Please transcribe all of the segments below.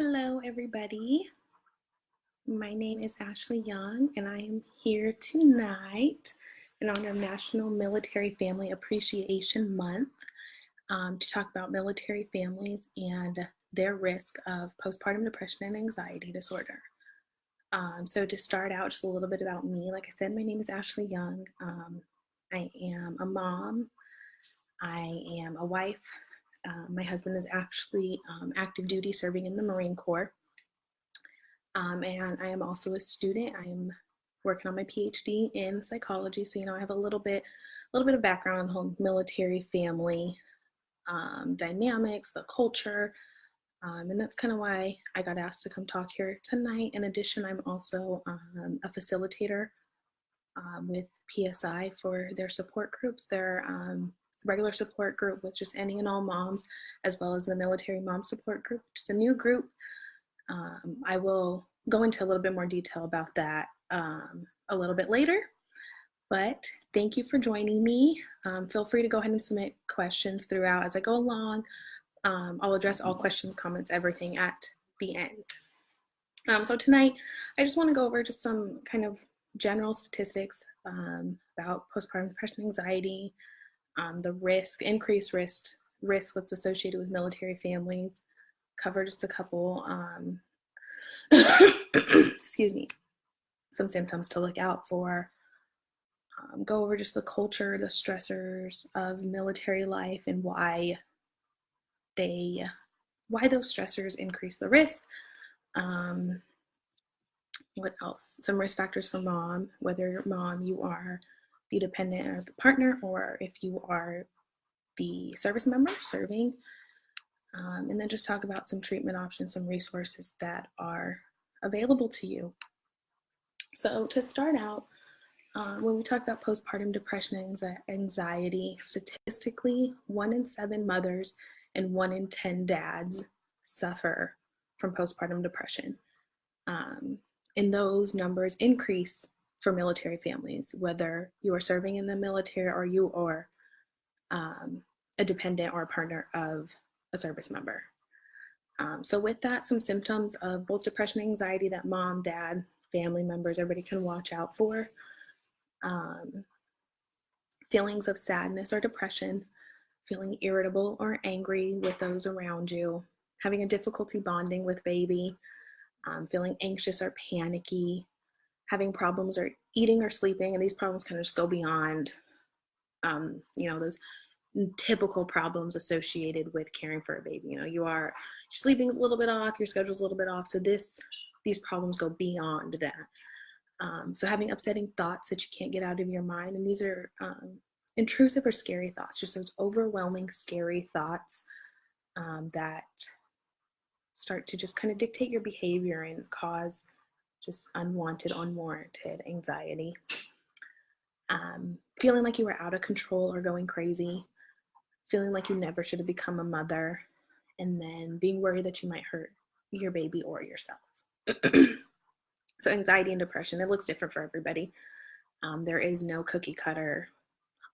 Hello, everybody. My name is Ashley Young, and I am here tonight in honor of National Military Family Appreciation Month to talk about military families and their risk of postpartum depression and anxiety disorder. So to start out, just a little bit about me. Like I said, my name is Ashley Young. I am a mom. I am a wife. My husband is actually active duty serving in the Marine Corps. And I am also a student. I am working on my PhD in psychology. So, I have a little bit of background on the whole military family dynamics, the culture. And that's kind of why I got asked to come talk here tonight. In addition, I'm also a facilitator with PSI for their support groups, their regular support group with just any and all moms, as well as the military mom support group, which is a new group. I will go into a little bit more detail about that a little bit later, but thank you for joining me. Feel free to go ahead and submit questions throughout as I go along. I'll address all questions, comments, everything at the end. So tonight, I just want to go over just some kind of general statistics about postpartum depression and anxiety, the increased risk that's associated with military families, cover just a couple, excuse me, some symptoms to look out for, go over just the culture, the stressors of military life and why those stressors increase the risk. What else? Some risk factors for mom, whether mom, you are the dependent or the partner, or if you are the service member serving. And then just talk about some treatment options, some resources that are available to you. So to start out, when we talk about postpartum depression and anxiety, statistically, 1 in 7 mothers and 1 in 10 dads suffer from postpartum depression. And those numbers increase for military families, whether you are serving in the military or you are a dependent or a partner of a service member. So with that, some symptoms of both depression and anxiety that mom, dad, family members, everybody can watch out for. Feelings of sadness or depression, feeling irritable or angry with those around you, having a difficulty bonding with baby, feeling anxious or panicky, having problems or eating or sleeping, and these problems kind of just go beyond, those typical problems associated with caring for a baby. Your sleeping's a little bit off, your schedule's a little bit off, so these problems go beyond that. So having upsetting thoughts that you can't get out of your mind, and these are intrusive or scary thoughts, just those overwhelming, scary thoughts that start to just kind of dictate your behavior and cause just unwanted, unwarranted anxiety. Feeling like you are out of control or going crazy, feeling like you never should have become a mother, and then being worried that you might hurt your baby or yourself. So anxiety and depression, it looks different for everybody. There is no cookie cutter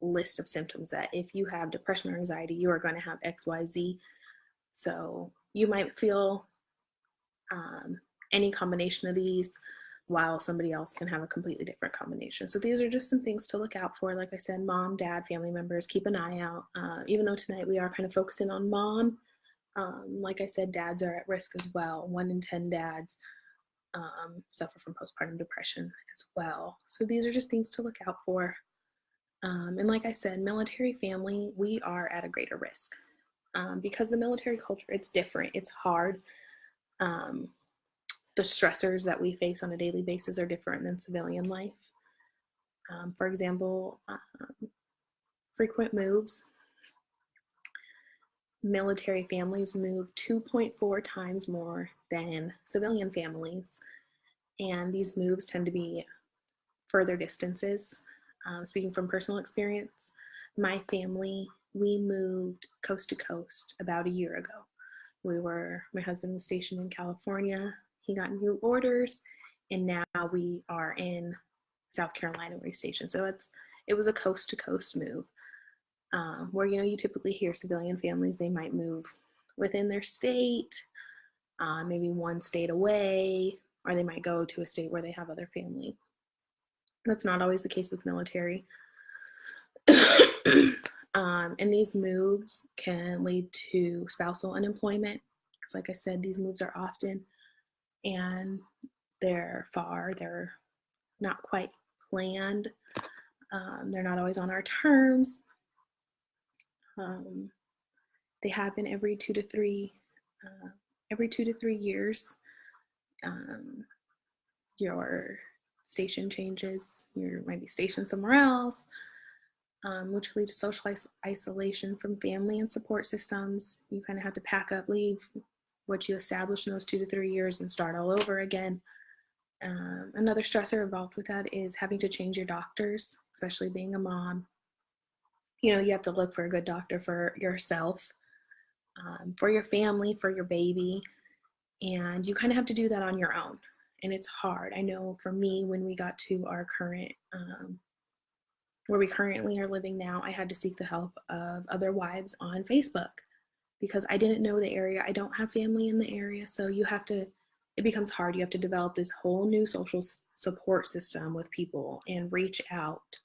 list of symptoms that if you have depression or anxiety, you are going to have X, Y, Z. So you might feel any combination of these, while somebody else can have a completely different combination. So these are just some things to look out for. Like I said, mom, dad, family members, keep an eye out. Even though tonight we are kind of focusing on mom, like I said, dads are at risk as well. 1 in 10 dads suffer from postpartum depression as well. So these are just things to look out for. And like I said, military family, we are at a greater risk. Because the military culture, it's different, it's hard. The stressors that we face on a daily basis are different than civilian life. For example, frequent moves. Military families move 2.4 times more than civilian families, and these moves tend to be further distances. Speaking from personal experience, my family, we moved coast to coast about a year ago. My husband was stationed in California. He got new orders, and now we are in South Carolina where he's stationed. So it was a coast to coast move, where you typically hear civilian families, they might move within their state, maybe one state away, or they might go to a state where they have other family. That's not always the case with military. And these moves can lead to spousal unemployment, because like I said, these moves are often, and they're far, they're not quite planned. They're not always on our terms. They happen every 2 to 3 years. Your station changes. You might be stationed somewhere else, which can lead to social isolation from family and support systems. You kind of have to pack up, leave what you established in those 2 to 3 years and start all over again. Another stressor involved with that is having to change your doctors, especially being a mom. You have to look for a good doctor for yourself, for your family, for your baby, and you kind of have to do that on your own. And it's hard. I know for me, when we got to our current, where we currently are living now, I had to seek the help of other wives on Facebook because I didn't know the area. I don't have family in the area. So it becomes hard. You have to develop this whole new social support system with people and reach out.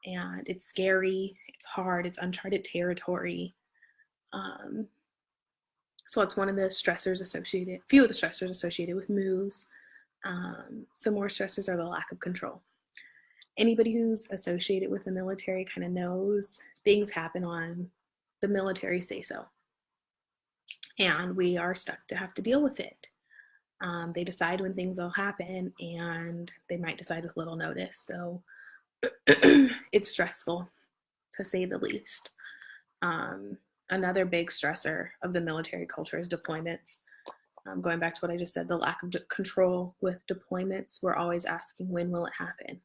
And it's scary, it's hard, it's uncharted territory. So it's one of the stressors associated, few of the stressors associated with moves. Some more stressors are the lack of control. Anybody who's associated with the military kind of knows things happen on the military say-so. And we are stuck to have to deal with it. They decide when things will happen, and they might decide with little notice. So it's stressful, to say the least. Another big stressor of the military culture is deployments. Going back to what I just said, the lack of control with deployments. We're always asking, when will it happen?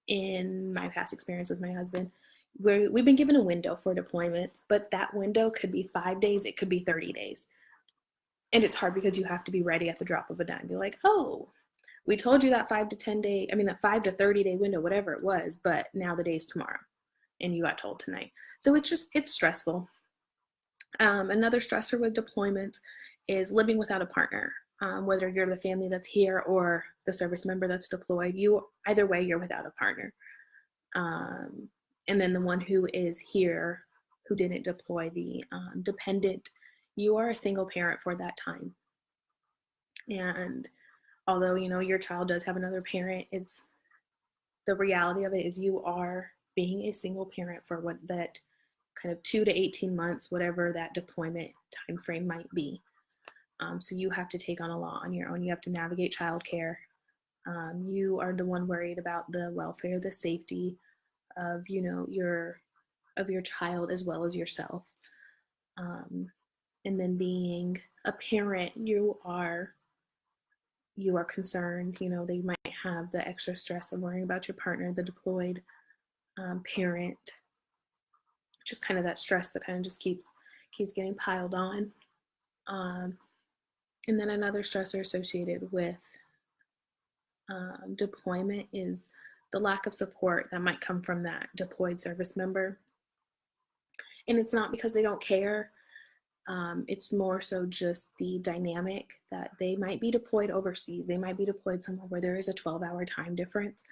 In my past experience with my husband, we've been given a window for deployments, but that window could be 5 days, it could be 30 days. And it's hard because you have to be ready at the drop of a dime. Be like, oh, we told you that 5 to 30 day window, whatever it was, but now the day's tomorrow and you got told tonight. So it's stressful. Another stressor with deployments is living without a partner. Whether you're the family that's here or the service member that's deployed, either way, you're without a partner. And then the one who is here, who didn't deploy, the dependent, you are a single parent for that time. And although, your child does have another parent, the reality of it is you are being a single parent for what that kind of 2 to 18 months, whatever that deployment time frame might be. So you have to take on a lot on your own. You have to navigate childcare. You are the one worried about the welfare, the safety of, your child as well as yourself. And then being a parent, you are concerned. They might have the extra stress of worrying about your partner, the deployed parent. Just kind of that stress that kind of just keeps getting piled on. And then another stressor associated with deployment is the lack of support that might come from that deployed service member. And it's not because they don't care. It's more so just the dynamic that they might be deployed overseas. They might be deployed somewhere where there is a 12-hour time difference.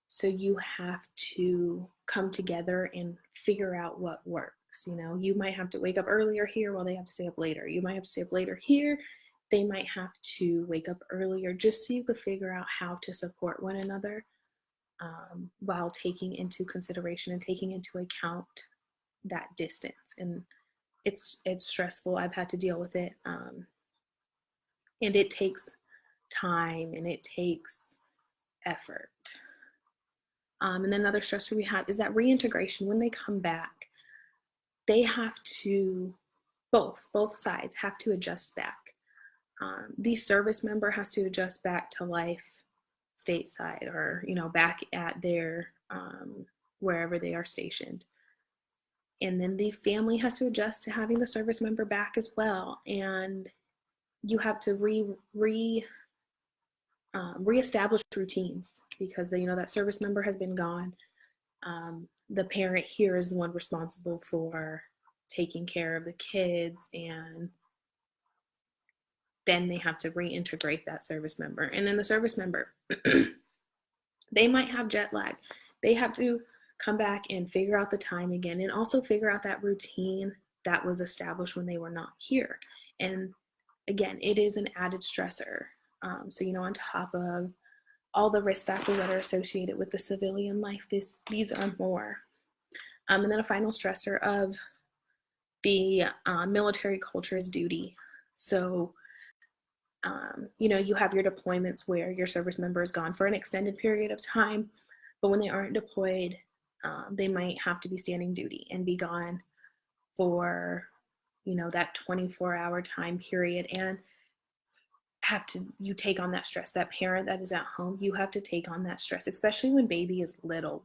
So you have to come together and figure out what works. You might have to wake up earlier here while they have to stay up later. You might have to stay up later here. They might have to wake up earlier, just so you could figure out how to support one another, while taking into consideration and taking into account that distance. And it's stressful. I've had to deal with it. And it takes time and it takes effort. And then another stressor we have is that reintegration. When they come back, they have to, both sides have to adjust back. The service member has to adjust back to life stateside, or, back at their, wherever they are stationed. And then the family has to adjust to having the service member back as well. And you have to reestablish routines, because that service member has been gone. The parent here is the one responsible for taking care of the kids, and then they have to reintegrate that service member. And then the service member, they might have jet lag. They have to come back and figure out the time again, and also figure out that routine that was established when they were not here. And again, it is an added stressor. So, on top of all the risk factors that are associated with the civilian life, these are more. And then a final stressor of the military culture is duty. So, you have your deployments where your service member is gone for an extended period of time, but when they aren't deployed, they might have to be standing duty and be gone for, that 24-hour time period, and you take on that stress. That parent that is at home, you have to take on that stress, especially when baby is little.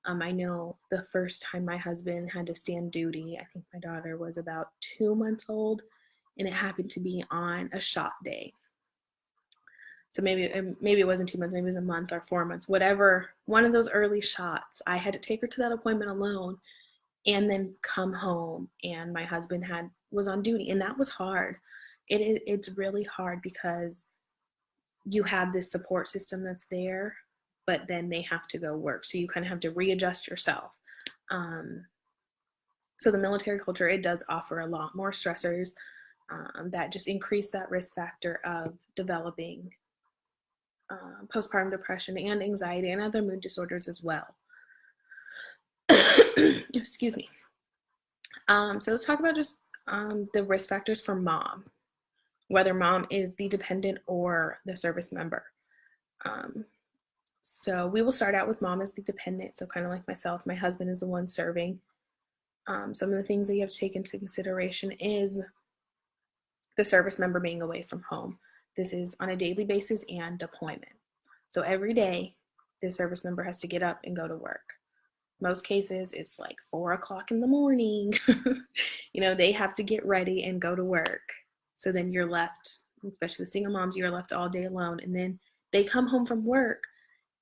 I know the first time my husband had to stand duty, I think my daughter was about 2 months old, and it happened to be on a shot day. So maybe it wasn't 2 months, maybe it was a month or 4 months, whatever, one of those early shots. I had to take her to that appointment alone and then come home, and my husband was on duty, and that was hard. It's really hard because you have this support system that's there, but then they have to go work. So you kind of have to readjust yourself. So the military culture, it does offer a lot more stressors that just increase that risk factor of developing postpartum depression and anxiety and other mood disorders as well. Excuse me. So let's talk about just the risk factors for mom, whether mom is the dependent or the service member. So we will start out with mom as the dependent. So kind of like myself, my husband is the one serving. Some of the things that you have to take into consideration is the service member being away from home. This is on a daily basis and deployment. So every day, the service member has to get up and go to work. Most cases, it's like 4 o'clock in the morning. They have to get ready and go to work. So then you're left, especially the single moms, you're left all day alone. And then they come home from work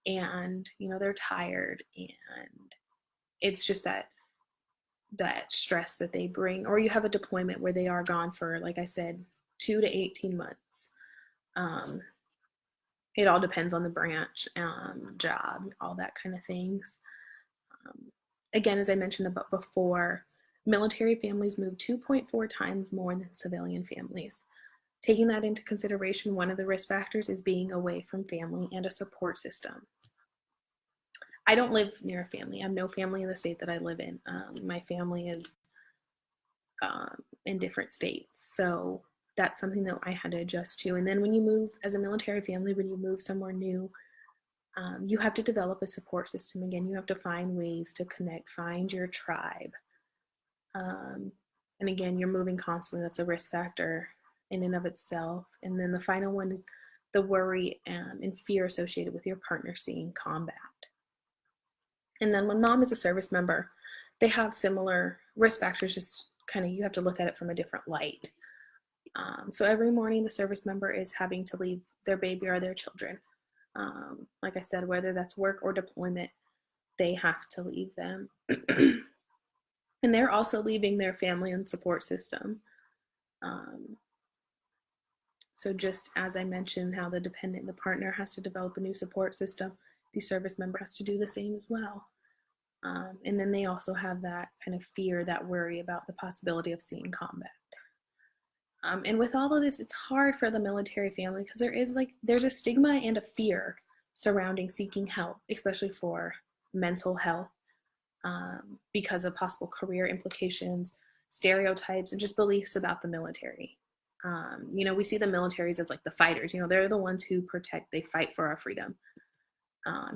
and, they're tired. And it's just that stress that they bring. Or you have a deployment where they are gone for, like I said, 2 to 18 months. It all depends on the branch, job, all that kind of things. Again, as I mentioned about before, military families move 2.4 times more than civilian families. Taking that into consideration, one of the risk factors is being away from family and a support system. I don't live near a family. I have no family in the state that I live in. My family is in different states. So that's something that I had to adjust to. And then when you move as a military family, when you move somewhere new, you have to develop a support system. Again, you have to find ways to connect, find your tribe. And again, you're moving constantly. That's a risk factor in and of itself. And then the final one is the worry and fear associated with your partner seeing combat. And then when mom is a service member, they have similar risk factors, just kind of you have to look at it from a different light. So every morning the service member is having to leave their baby or their children. Like I said, whether that's work or deployment, they have to leave them. And they're also leaving their family and support system. So just as I mentioned how the partner has to develop a new support system, the service member has to do the same as well. And then they also have that kind of fear, that worry about the possibility of seeing combat. And with all of this, it's hard for the military family because there's a stigma and a fear surrounding seeking help, especially for mental health, because of possible career implications, stereotypes, and just beliefs about the military. We see the militaries as like the fighters. They're the ones who they fight for our freedom.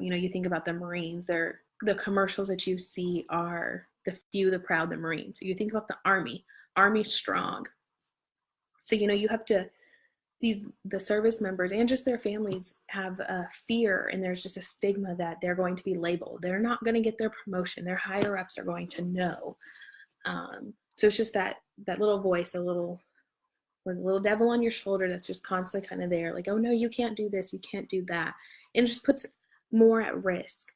You think about the Marines, the commercials that you see are the few, the proud, the Marines. You think about the Army strong. So, you have to, the service members and just their families have a fear, and there's just a stigma that they're going to be labeled. They're not going to get their promotion. Their higher ups are going to know. So it's just that little voice, with a little devil on your shoulder that's just constantly kind of there, like, oh no, you can't do this, you can't do that. And it just puts more at risk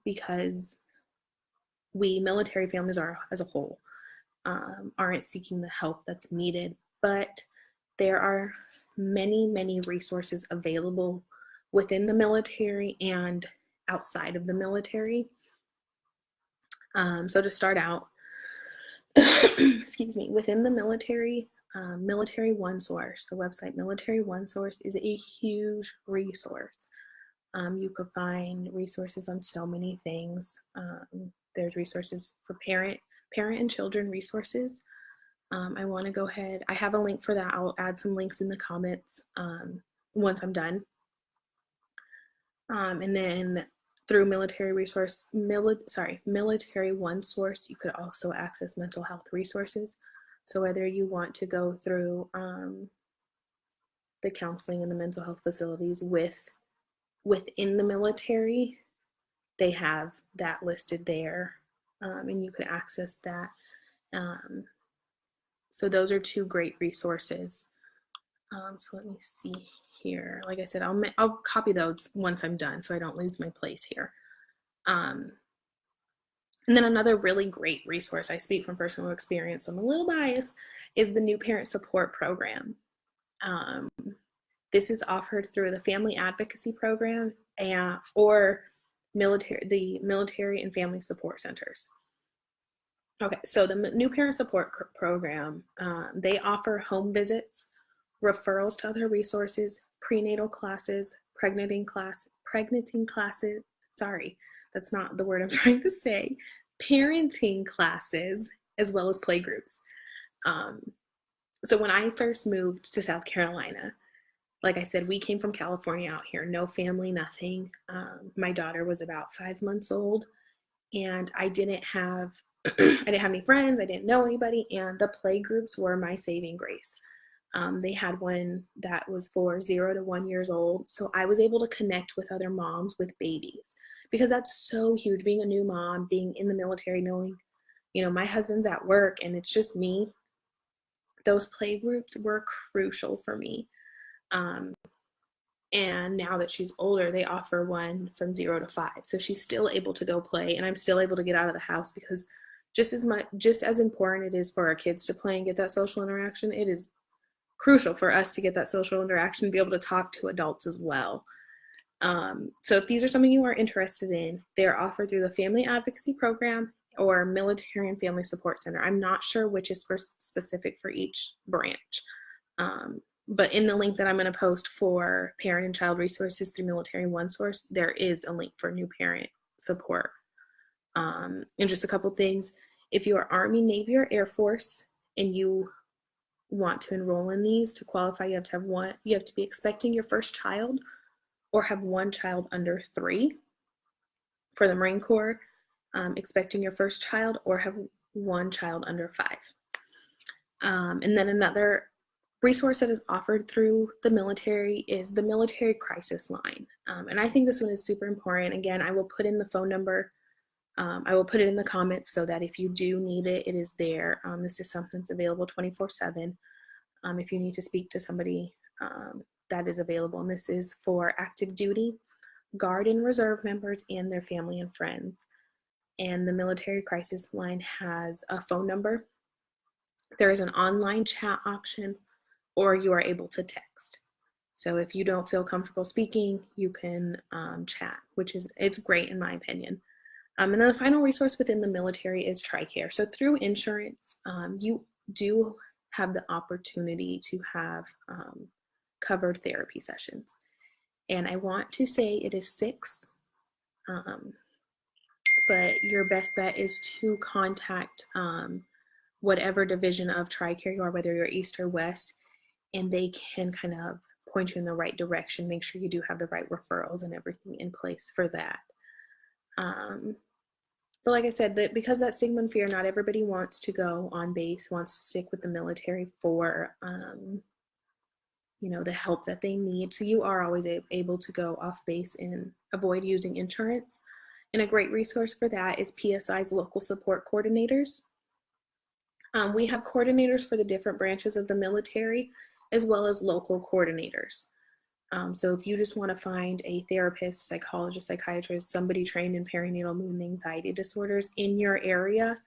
because we military families are as a whole aren't seeking the help that's needed, but there are many, many resources available within the military and outside of the military. So to start out, excuse me, within the military, Military One Source, the website Military One Source is a huge resource. You could find resources on so many things. There's resources for parent and children resources. I want to go ahead. I have a link for that. I'll add some links in the comments once I'm done. And then through Military One Source, you could also access mental health resources. So whether you want to go through the counseling and the mental health facilities within the military, they have that listed there, and you can access that. So those are two great resources. So let me see here. Like I said, I'll copy those once I'm done so I don't lose my place here. And then another really great resource, I speak from personal experience, so I'm a little biased, is the New Parent Support Program. This is offered through the Family Advocacy Program or the Military and Family Support Centers. Okay, so the New Parent Support Program, they offer home visits, referrals to other resources, prenatal classes, pregnanting classes, sorry, that's not the word I'm trying to say, parenting classes, as well as play groups. So when I first moved to South Carolina, like I said, we came from California out here, no family, nothing. My daughter was about 5 months old, and I didn't have any friends, I didn't know anybody, and the play groups were my saving grace. They had one that was for 0 to 1 years old, so I was able to connect with other moms with babies, because that's so huge, being a new mom, being in the military, knowing, my husband's at work and it's just me. Those play groups were crucial for me. And now that she's older, they offer one from 0 to 5. So she's still able to go play, and I'm still able to get out of the house, because just as important it is for our kids to play and get that social interaction, it is crucial for us to get that social interaction and be able to talk to adults as well. So if these are something you are interested in, they're offered through the Family Advocacy Program or Military and Family Support Center. I'm not sure which is specific for each branch. But in the link that I'm going to post for parent and child resources through Military One Source, there is a link for new parent support. And just a couple things. If you are Army, Navy, or Air Force and you want to enroll in these, to qualify, you have to be expecting your first child or have one child under 3. For the Marine Corps, expecting your first child or have one child under 5. And then another resource that is offered through the military is the Military Crisis Line. And I think this one is super important. Again, I will put in the phone number. I will put it in the comments so that if you do need it, it is there. This is something that's available 24/7. If you need to speak to somebody, that is available. And this is for active duty, Guard and Reserve members and their family and friends. And the Military Crisis Line has a phone number. There is an online chat option, or you are able to text. So if you don't feel comfortable speaking, you can chat, it's great in my opinion. And then the final resource within the military is TRICARE. So through insurance, you do have the opportunity to have covered therapy sessions. And I want to say it is 6, but your best bet is to contact whatever division of TRICARE you are, whether you're East or West, and they can kind of point you in the right direction, make sure you do have the right referrals and everything in place for that. But like I said, because that stigma and fear, not everybody wants to go on base, wants to stick with the military for, the help that they need. So you are always able to go off base and avoid using insurance. And a great resource for that is PSI's local support coordinators. We have coordinators for the different branches of the military, as well as local coordinators. So if you just want to find a therapist, psychologist, psychiatrist, somebody trained in perinatal mood and anxiety disorders in your area,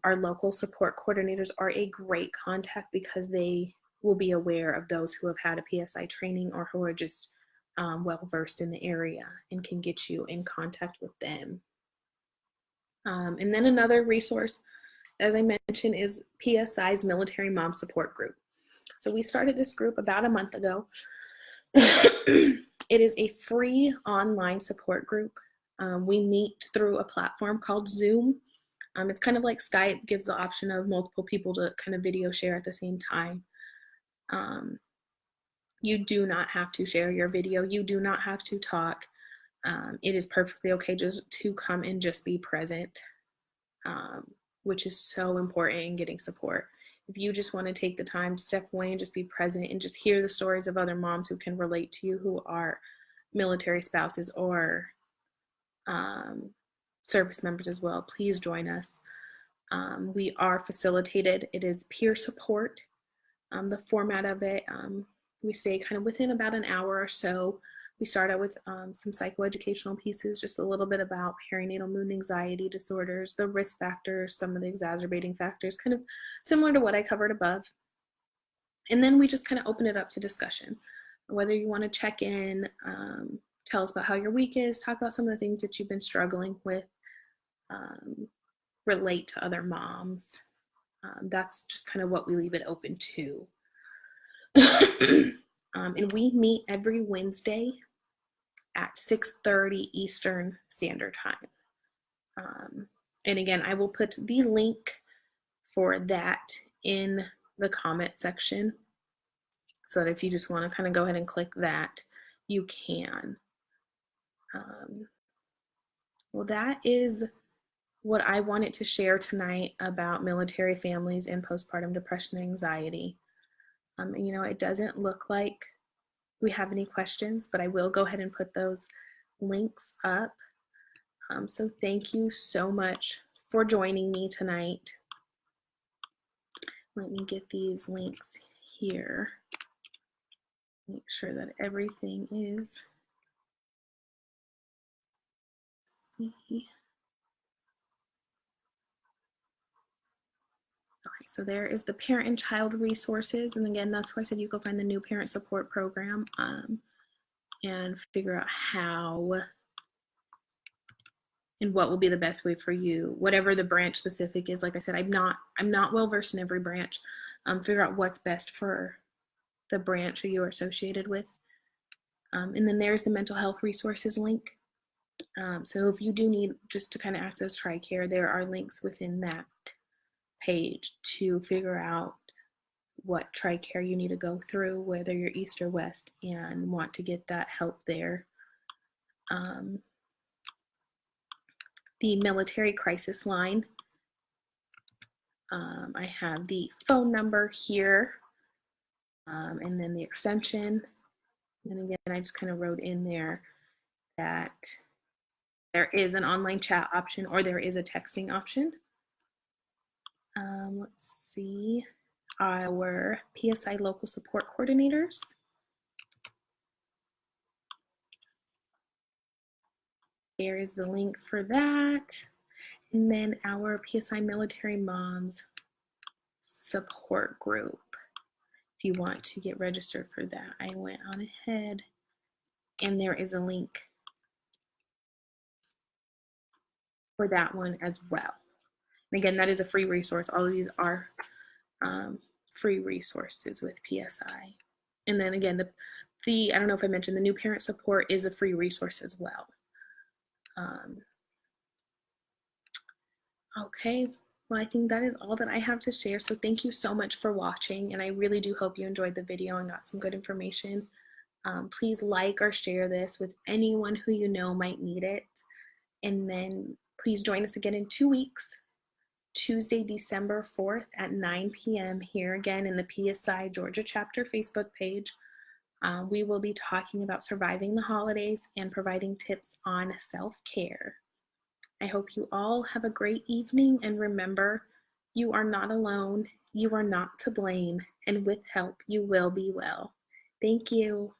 our local support coordinators are a great contact because they will be aware of those who have had a PSI training or who are just well versed in the area and can get you in contact with them. And then another resource, as I mentioned, is PSI's Military Mom Support Group. So we started this group about a month ago. It is a free online support group. We meet through a platform called Zoom. It's kind of like Skype, gives the option of multiple people to kind of video share at the same time. You do not have to share your video. You do not have to talk. It is perfectly okay just to come and just be present, which is so important in getting support. If you just want to take the time to step away and just be present and just hear the stories of other moms who can relate to you, who are military spouses or service members as well, please join us. We are facilitated. It is peer support. The format of it, we stay kind of within about an hour or so. We start out with some psychoeducational pieces, just a little bit about perinatal mood and anxiety disorders, the risk factors, some of the exacerbating factors, kind of similar to what I covered above. And then we just kind of open it up to discussion. Whether you want to check in, tell us about how your week is, talk about some of the things that you've been struggling with, relate to other moms. That's just kind of what we leave it open to. And we meet every Wednesday at 6:30 Eastern Standard Time. And again, I will put the link for that in the comment section so that if you just want to kind of go ahead and click that, you can. Well, that is what I wanted to share tonight about military families and postpartum depression and anxiety. You know, it doesn't look like we have any questions, but I will go ahead and put those links up. So thank you so much for joining me tonight. Let me get these links here. Make sure that everything is. See. Okay, so there is the parent and child resources. And again, that's where I said you go find the new parent support program and figure out how and what will be the best way for you, whatever the branch specific is. Like I said, I'm not well versed in every branch. Figure out what's best for the branch that you are associated with. And then there's the mental health resources link. So if you do need just to kind of access TRICARE, there are links within that page to figure out what TRICARE you need to go through, whether you're East or West and want to get that help there. The military crisis line. I have the phone number here and then the extension. And again, I just kind of wrote in there that there is an online chat option or there is a texting option. Let's see, our PSI local support coordinators. There is the link for that. And then our PSI military moms support group. If you want to get registered for that, I went on ahead and there is a link for that one as well. And again, that is a free resource. All of these are free resources with PSI. And then again, the I don't know if I mentioned, the new parent support is a free resource as well. Okay, well, I think that is all that I have to share. So thank you so much for watching, and I really do hope you enjoyed the video and got some good information. Please like or share this with anyone who you know might need it. And then please join us again in 2 weeks, Tuesday, December 4th at 9 p.m. here again in the PSI Georgia chapter Facebook page. We will be talking about surviving the holidays and providing tips on self-care. I hope you all have a great evening, and remember, you are not alone, you are not to blame, and with help you will be well. Thank you.